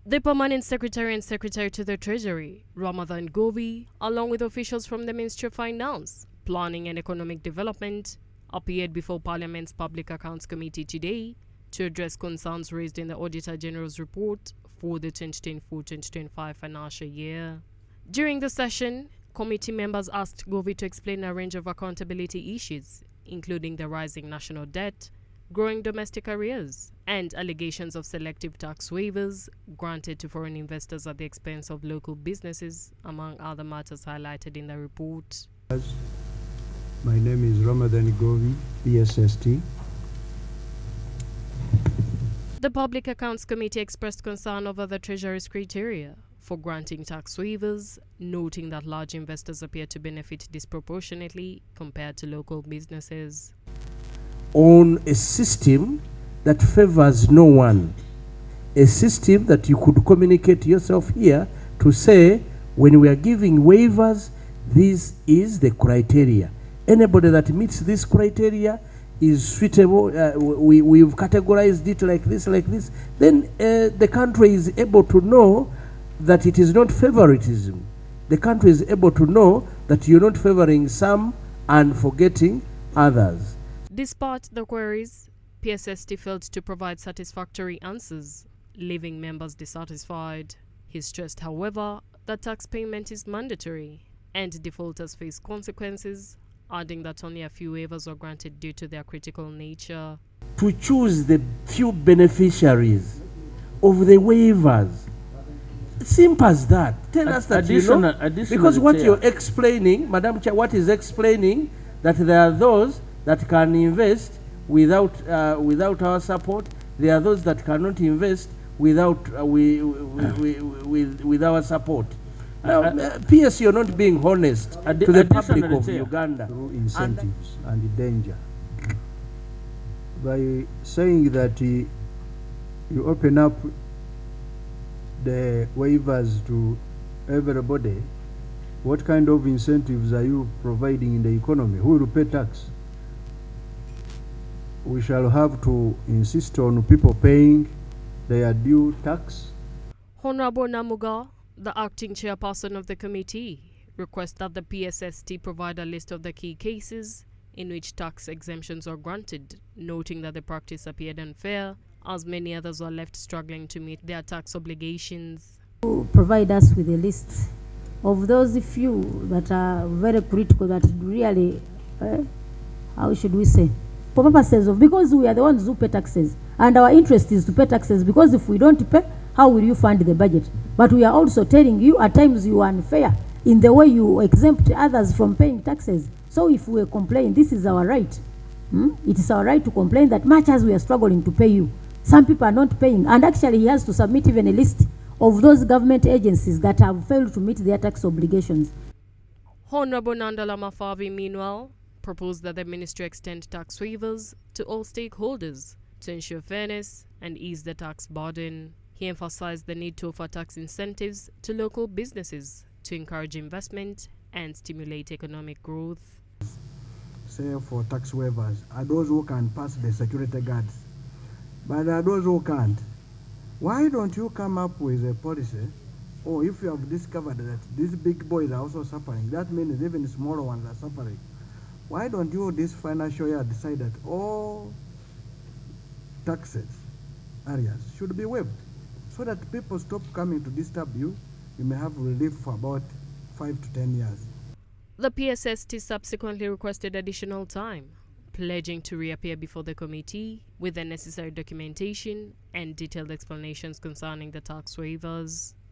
The Permanent Secretary and Secretary to the Treasury, Ramadan Govi, along with officials from the Ministry of Finance, Planning and Economic Development, appeared before Parliament's Public Accounts Committee today to address concerns raised in the Auditor General's report for the 2024-2025 financial year. During the session, committee members asked Govi to explain a range of accountability issues, including the rising national debt, growing domestic arrears, and allegations of selective tax waivers granted to foreign investors at the expense of local businesses, among other matters highlighted in the report. My name is Ramadan Govi, PSST. The Public Accounts Committee expressed concern over the Treasury's criteria for granting tax waivers, noting that large investors appear to benefit disproportionately compared to local businesses. On a system that favors no one, a system that you could communicate yourself here to say, when we are giving waivers, this is the criteria. Anybody that meets this criteria is suitable. We've categorized it like this. Then the country is able to know that it is not favoritism. The country is able to know that you're not favoring some and forgetting others. Despite the queries, PSST failed to provide satisfactory answers, leaving members dissatisfied. He stressed, however, that tax payment is mandatory and defaulters face consequences, adding that only a few waivers were granted due to their critical nature. To choose the few beneficiaries of the waivers. Simple as that. Tell us that because what you're explaining, Madam Chair, what is explaining that there are those that can invest without our support. There are those that cannot invest without with our support. Now, PS, you're not being honest to the public of Uganda. Through incentives and danger. By saying that you open up the waivers to everybody, what kind of incentives are you providing in the economy? Who will pay tax? We shall have to insist on people paying their due tax. Honorable Namuga, the acting chairperson of the committee, requests that the PSST provide a list of the key cases in which tax exemptions are granted, noting that the practice appeared unfair, as many others were left struggling to meet their tax obligations. Provide us with a list of those few that are very critical, that really, how should we say, for purposes of, because we are the ones who pay taxes, and our interest is to pay taxes, because if we don't pay, how will you fund the budget? But we are also telling you, at times you are unfair in the way you exempt others from paying taxes. So if we complain, this is our right. It is our right to complain that much as we are struggling to pay you, some people are not paying. And actually he has to submit even a list of those government agencies that have failed to meet their tax obligations. Honorable Nandala Mafavi, meanwhile, proposed that the ministry extend tax waivers to all stakeholders to ensure fairness and ease the tax burden. He emphasized the need to offer tax incentives to local businesses to encourage investment and stimulate economic growth. Say for tax waivers are those who can pass the security guards, but there are those who can't. Why don't you come up with a policy, or if you have discovered that these big boys are also suffering, that means even smaller ones are suffering. Why don't you this financial year decide that all taxes, areas should be waived, so that people stop coming to disturb you? You may have relief for about 5 to 10 years. The PSST subsequently requested additional time, pledging to reappear before the committee with the necessary documentation and detailed explanations concerning the tax waivers.